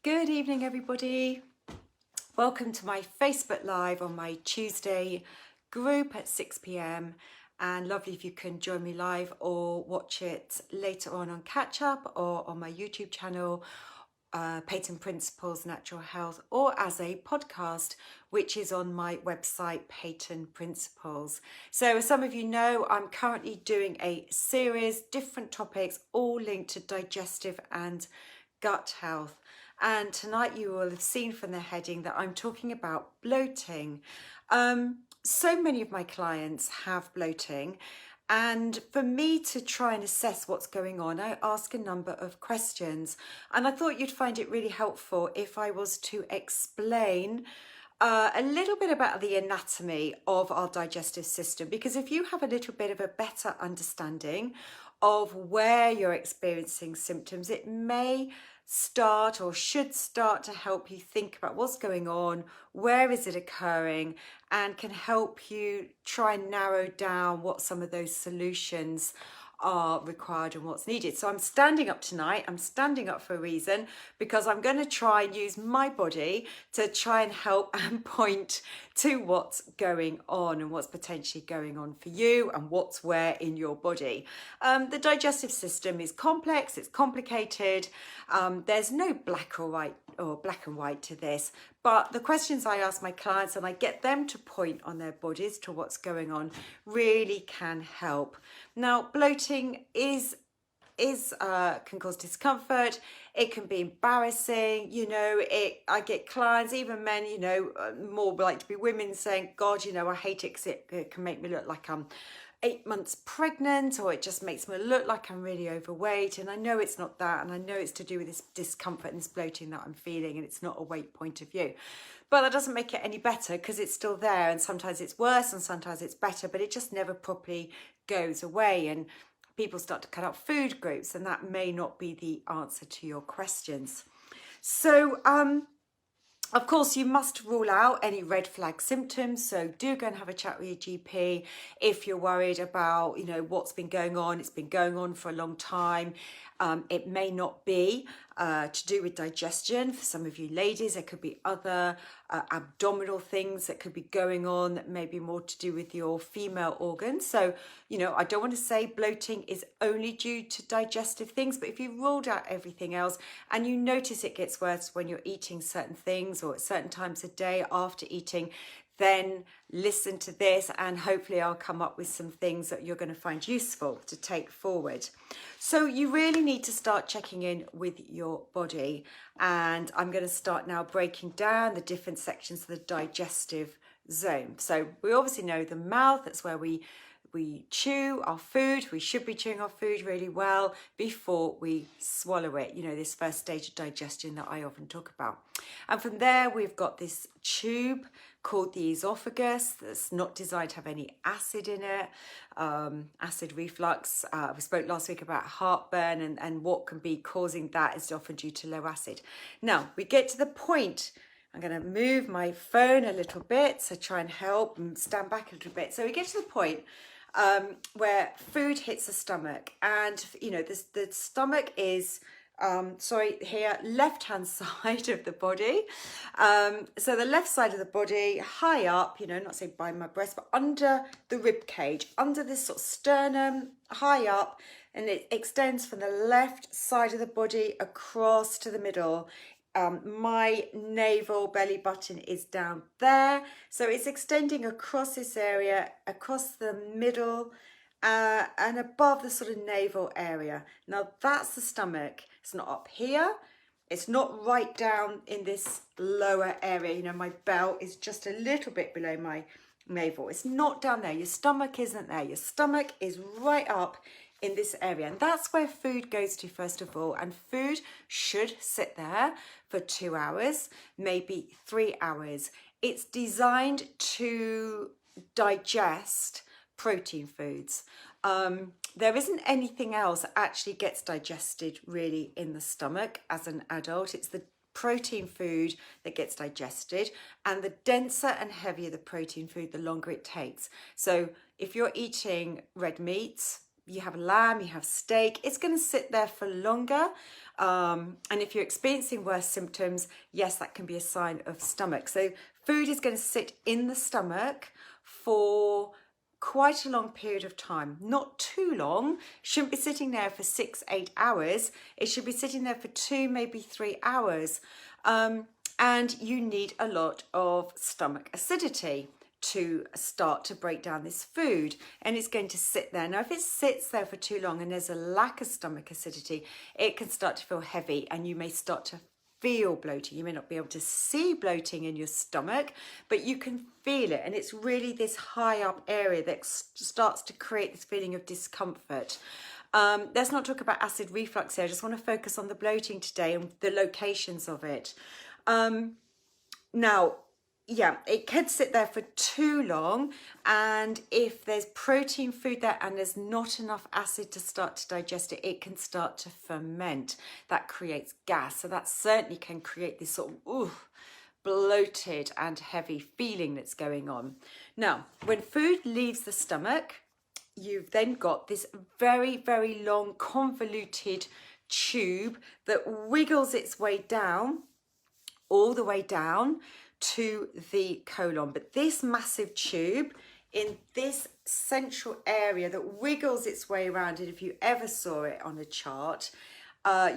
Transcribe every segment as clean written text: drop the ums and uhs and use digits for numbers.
Good evening, everybody. Welcome to my Facebook Live on my Tuesday group at 6 p.m. And lovely if you can join me live or watch it later on Catch Up or on my YouTube channel, Peyton Principles Natural Health, or as a podcast, which is on my website, Peyton Principles. So as some of you know, I'm currently doing a series, different topics, all linked to digestive and gut health. And tonight you will have seen from the heading that I'm talking about bloating. So many of my clients have bloating, and for me to try and assess what's going on, I ask a number of questions. And I thought you'd find it really helpful if I was to explain a little bit about the anatomy of our digestive system, because if you have a little bit of a better understanding of where you're experiencing symptoms, it may start or should start to help you think about what's going on, where is it occurring, and can help you try and narrow down what some of those solutions are required and what's needed. So I'm standing up tonight. I'm standing up for a reason, because I'm going to try and use my body to try and help and point to what's going on and what's potentially going on for you and what's where in your body. The digestive system is complex, it's complicated. There's no black and white to this, but the questions I ask my clients and I get them to point on their bodies to what's going on really can help. Now, bloating can cause discomfort. It can be embarrassing. I get clients, even men, more like to be women, saying, God, I hate it because it can make me look like I'm 8 months pregnant, or it just makes me look like I'm really overweight. And I know it's not that, and I know it's to do with this discomfort and this bloating that I'm feeling, and it's not a weight point of view. But that doesn't make it any better, because it's still there, and sometimes it's worse and sometimes it's better, but it just never properly goes away. And people start to cut out food groups, and that may not be the answer to your questions. So of course, you must rule out any red flag symptoms. So do go and have a chat with your GP if you're worried about, what's been going on. It's been going on for a long time. It may not be to do with digestion. For some of you ladies, there could be other abdominal things that could be going on that may be more to do with your female organs. So, I don't want to say bloating is only due to digestive things, but if you ruled out everything else and you notice it gets worse when you're eating certain things or at certain times of day after eating, then listen to this and hopefully I'll come up with some things that you're going to find useful to take forward. So you really need to start checking in with your body, and I'm going to start now breaking down the different sections of the digestive zone. So we obviously know the mouth, that's where we chew our food. We should be chewing our food really well before we swallow it, this first stage of digestion that I often talk about. And from there, we've got this tube called the esophagus that's not designed to have any acid in it, acid reflux. We spoke last week about heartburn and what can be causing that is often due to low acid. Now, we get to the point. I'm going to move my phone a little bit, so try and help and stand back a little bit. So we get to the point where food hits the stomach, and the stomach is here, left hand side of the body. So the left side of the body, high up, not say by my breast, but under the rib cage, under this sort of sternum, high up, and it extends from the left side of the body across to the middle. My navel belly button is down there, so it's extending across this area, across the middle and above the sort of navel area. Now that's the stomach. It's not up here, it's not right down in this lower area. My belt is just a little bit below my navel. It's not down there. Your stomach isn't there. Your stomach is right up in this area, and that's where food goes to first of all. And food should sit there for 2 hours, maybe 3 hours. It's designed to digest protein foods. There isn't anything else that actually gets digested really in the stomach as an adult. It's the protein food that gets digested, and the denser and heavier the protein food, the longer it takes. So if you're eating red meats, you have lamb, you have steak, it's going to sit there for longer. And if you're experiencing worse symptoms, yes, that can be a sign of stomach. So food is going to sit in the stomach for quite a long period of time, not too long. Shouldn't be sitting there for 6-8 hours. It should be sitting there for 2, maybe 3 hours. And you need a lot of stomach acidity to start to break down this food, and it's going to sit there. Now if it sits there for too long and there's a lack of stomach acidity, it can start to feel heavy and you may start to feel bloating. You may not be able to see bloating in your stomach, but you can feel it, and it's really this high up area that starts to create this feeling of discomfort. Let's not talk about acid reflux here. I just want to focus on the bloating today and the locations of it. Now, yeah, it could sit there for too long, and if there's protein food there and there's not enough acid to start to digest it, it can start to ferment. That creates gas, so that certainly can create this sort of bloated and heavy feeling that's going on. Now, when food leaves the stomach, you've then got this very, very long convoluted tube that wiggles its way down, all the way down to the colon. But this massive tube in this central area that wiggles its way around, and if you ever saw it on a chart,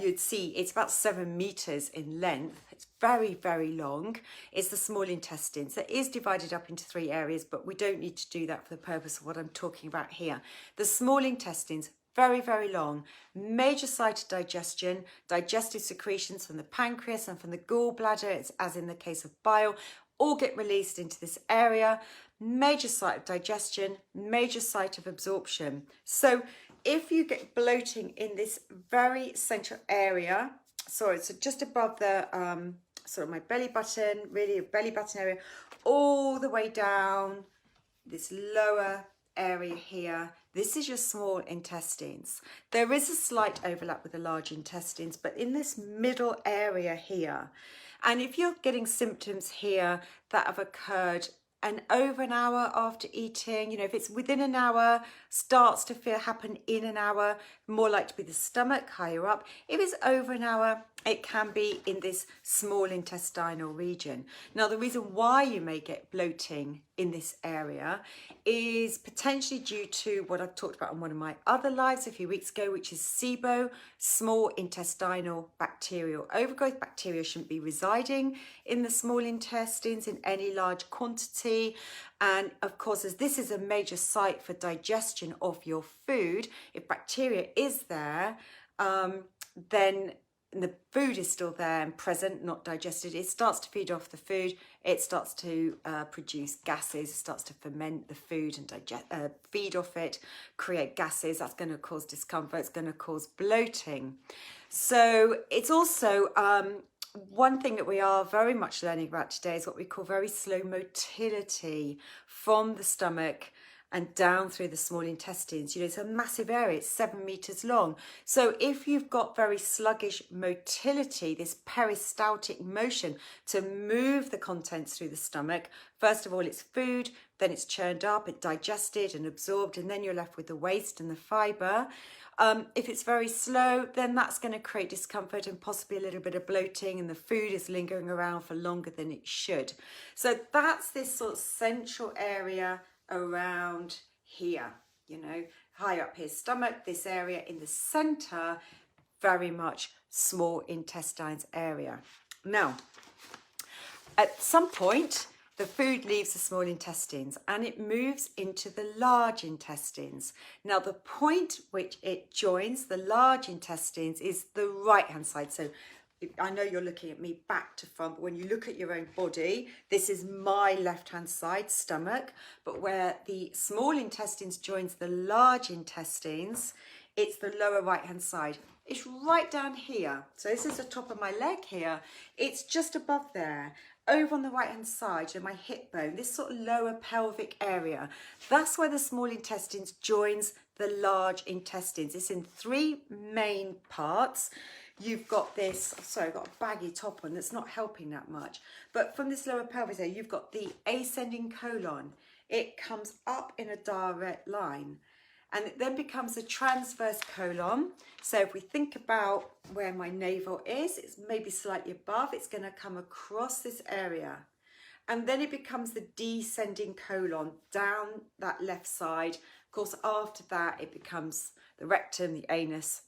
you'd see it's about 7 meters in length. It's very, very long. It's the small intestines. It is divided up into 3 areas, but we don't need to do that for the purpose of what I'm talking about here. The small intestines, very, very long, major site of digestion, digestive secretions from the pancreas and from the gallbladder, as in the case of bile, all get released into this area. Major site of digestion, major site of absorption. So if you get bloating in this very central area, so it's just above the sort of my belly button, really a belly button area, all the way down this lower area here, this is your small intestines. There is a slight overlap with the large intestines, but in this middle area here, and if you're getting symptoms here that have occurred over an hour after eating, you know, if it's within an hour, starts to happen in an hour, more likely to be the stomach, higher up. If it's over an hour, it can be in this small intestinal region. Now, the reason why you may get bloating in this area is potentially due to what I've talked about on one of my other lives a few weeks ago, which is SIBO, small intestinal bacterial overgrowth. Bacteria shouldn't be residing in the small intestines in any large quantity. And of course, as this is a major site for digestion of your food, if bacteria is there, then the food is still there and present, not digested. It starts to feed off the food. It starts to produce gases. It starts to ferment the food and feed off it, create gases. That's going to cause discomfort. It's going to cause bloating. So it's also one thing that we are very much learning about today is what we call very slow motility from the stomach and down through the small intestines. You know, it's a massive area, it's 7 meters long. So if you've got very sluggish motility, this peristaltic motion to move the contents through the stomach, first of all, it's food, then it's churned up, it's digested and absorbed, and then you're left with the waste and the fiber. If it's very slow, then that's going to create discomfort and possibly a little bit of bloating, and the food is lingering around for longer than it should. So that's this sort of central area around here, you know, high up here, stomach, this area in the center, very much small intestines area. Now, at some point, the food leaves the small intestines and it moves into the large intestines. Now, the point which it joins the large intestines is the right-hand side. So I know you're looking at me back to front, but when you look at your own body, this is my left-hand side, stomach, but where the small intestines joins the large intestines, it's the lower right-hand side. It's right down here. So this is the top of my leg here. It's just above there. Over on the right-hand side of my hip bone, this sort of lower pelvic area, that's where the small intestines joins the large intestines. It's in 3 main parts. You've got this, sorry, I've got a baggy top on that's not helping that much. But from this lower pelvis area, you've got the ascending colon. It comes up in a direct line. and it then becomes a transverse colon. So if we think about where my navel is, it's maybe slightly above, it's going to come across this area. And then it becomes the descending colon down that left side. Of course, after that, it becomes the rectum, the anus,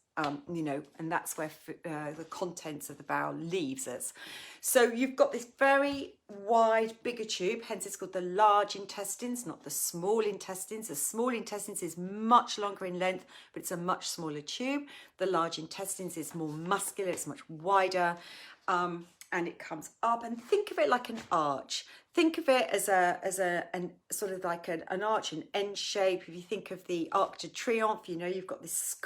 you know, and that's where the contents of the bowel leaves us. So you've got this very wide, bigger tube, hence it's called the large intestines, not the small intestines. The small intestines is much longer in length, but it's a much smaller tube. The large intestines is more muscular, it's much wider. And it comes up, and think of it like an arch. Think of it as an sort of like an arch in N shape. If you think of the Arc de Triomphe, you know, you've got this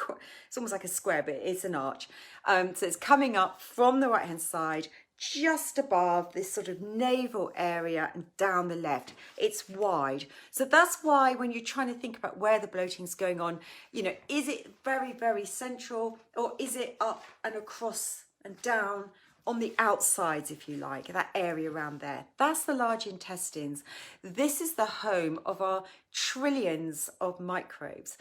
it's almost like a square, but it's an arch. So it's coming up from the right hand side, just above this sort of navel area and down the left. It's wide. So that's why when you're trying to think about where the bloating is going on, you know, is it very, very central, or is it up and across and down on the outsides, if you like, that area around there? That's the large intestines. This is the home of our trillions of microbes,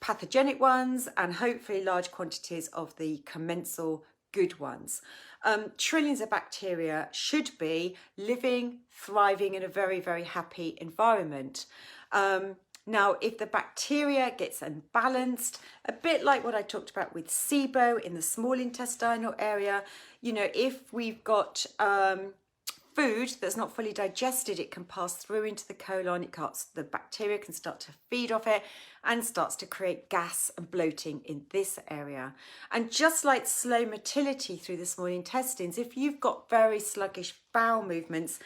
pathogenic ones, and hopefully large quantities of the commensal good ones. Trillions of bacteria should be living, thriving in a very, very happy environment. Now, if the bacteria gets unbalanced, a bit like what I talked about with SIBO in the small intestinal area, you know, if we've got food that's not fully digested, it can pass through into the colon, the bacteria can start to feed off it and starts to create gas and bloating in this area. And just like slow motility through the small intestines, if you've got very sluggish bowel movements,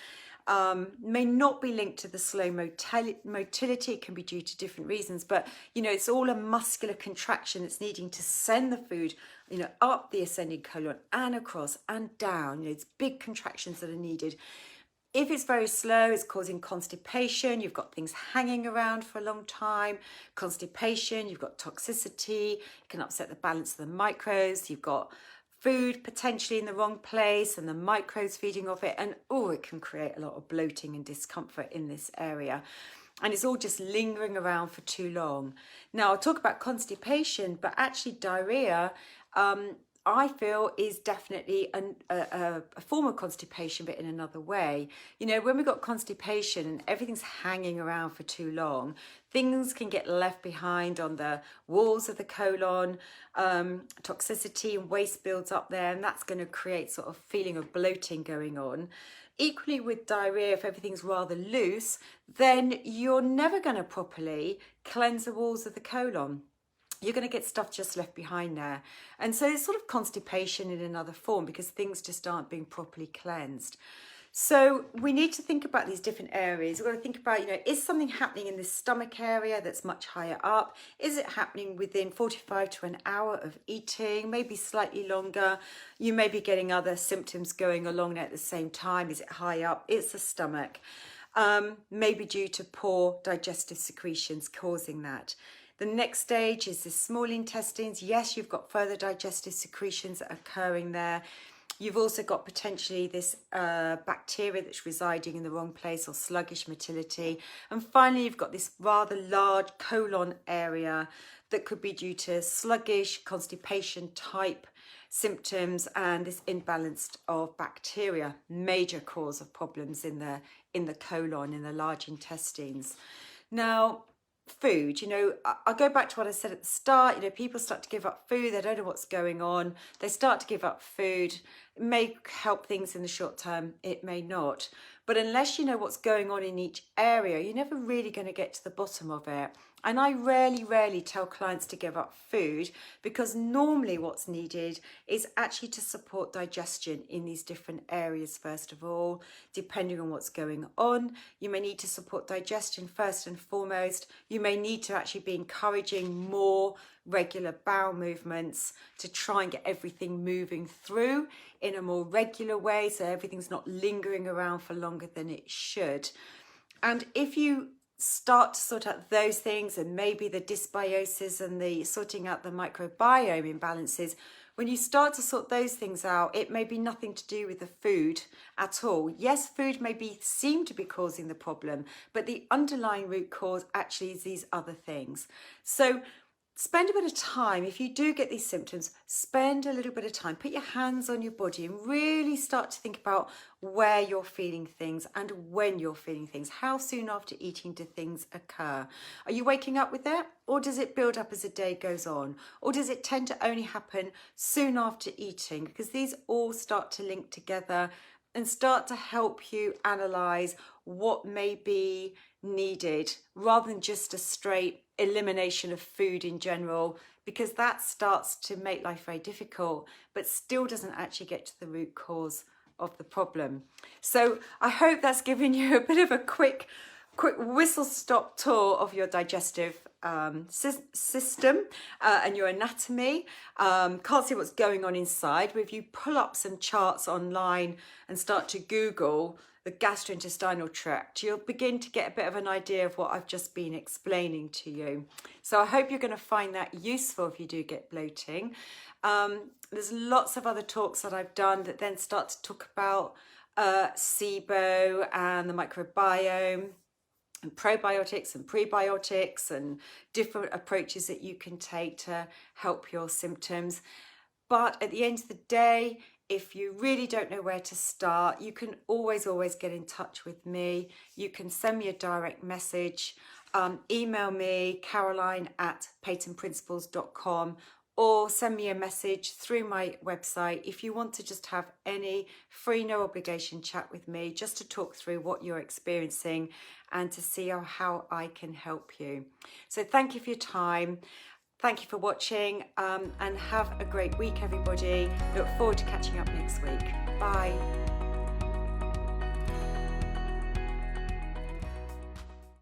may not be linked to the slow motility. It can be due to different reasons, but you know, it's all a muscular contraction that's needing to send the food, you know, up the ascending colon and across and down. You know, it's big contractions that are needed. If it's very slow, it's causing constipation. You've got things hanging around for a long time. Constipation, you've got toxicity. It can upset the balance of the microbes. You've got food potentially in the wrong place and the microbes feeding off it, and it can create a lot of bloating and discomfort in this area, and it's all just lingering around for too long. Now, I'll talk about constipation, but actually diarrhea, I feel, is definitely a form of constipation, but in another way. You know, when we've got constipation and everything's hanging around for too long, things can get left behind on the walls of the colon, toxicity and waste builds up there, and that's going to create sort of feeling of bloating going on. Equally with diarrhea, if everything's rather loose, then you're never going to properly cleanse the walls of the colon. You're going to get stuff just left behind there. And so it's sort of constipation in another form, because things just aren't being properly cleansed. So we need to think about these different areas. We've got to think about, you know, is something happening in the stomach area that's much higher up? Is it happening within 45 to an hour of eating, maybe slightly longer? You may be getting other symptoms going along at the same time. Is it high up? It's the stomach. Maybe due to poor digestive secretions causing that. The next stage is the small intestines. Yes, you've got further digestive secretions that are occurring there. You've also got potentially this bacteria that's residing in the wrong place, or sluggish motility. And finally, you've got this rather large colon area that could be due to sluggish constipation type symptoms and this imbalance of bacteria, major cause of problems in the colon, in the large intestines. Now, food, you know, I'll go back to what I said at the start. You know, people start to give up food, they don't know what's going on, they start to give up food. It may help things in the short term, it may not, but unless you know what's going on in each area, you're never really going to get to the bottom of it. And I rarely tell clients to give up food, because normally what's needed is actually to support digestion in these different areas. First of all, depending on what's going on, you may need to support digestion first and foremost. You may need to actually be encouraging more regular bowel movements to try and get everything moving through in a more regular way, so everything's not lingering around for longer than it should. And if you start to sort out those things, and maybe the dysbiosis and the sorting out the microbiome imbalances when you start to sort those things out, it may be nothing to do with the food at all. Yes, food may seem to be causing the problem, but the underlying root cause actually is these other things. So spend a bit of time. If you do get these symptoms, spend a little bit of time, put your hands on your body and really start to think about where you're feeling things and when you're feeling things. How soon after eating do things occur? Are you waking up with that, or does it build up as the day goes on? Or does it tend to only happen soon after eating? Because these all start to link together and start to help you analyze what may be needed, rather than just a straight elimination of food in general, because that starts to make life very difficult, but still doesn't actually get to the root cause of the problem. So I hope that's given you a bit of a quick whistle stop tour of your digestive system and your anatomy. Can't see what's going on inside, but if you pull up some charts online and start to Google the gastrointestinal tract, you'll begin to get a bit of an idea of what I've just been explaining to you. So I hope you're going to find that useful if you do get bloating. There's lots of other talks that I've done that then start to talk about SIBO and the microbiome, and probiotics and prebiotics and different approaches that you can take to help your symptoms. But at the end of the day, if you really don't know where to start, you can always get in touch with me. You can send me a direct message, email me, caroline@peytonprinciples.com, or send me a message through my website if you want to just have any free, no obligation chat with me, just to talk through what you're experiencing and to see how I can help you. So thank you for your time. Thank you for watching, and have a great week, everybody. Look forward to catching up next week. Bye.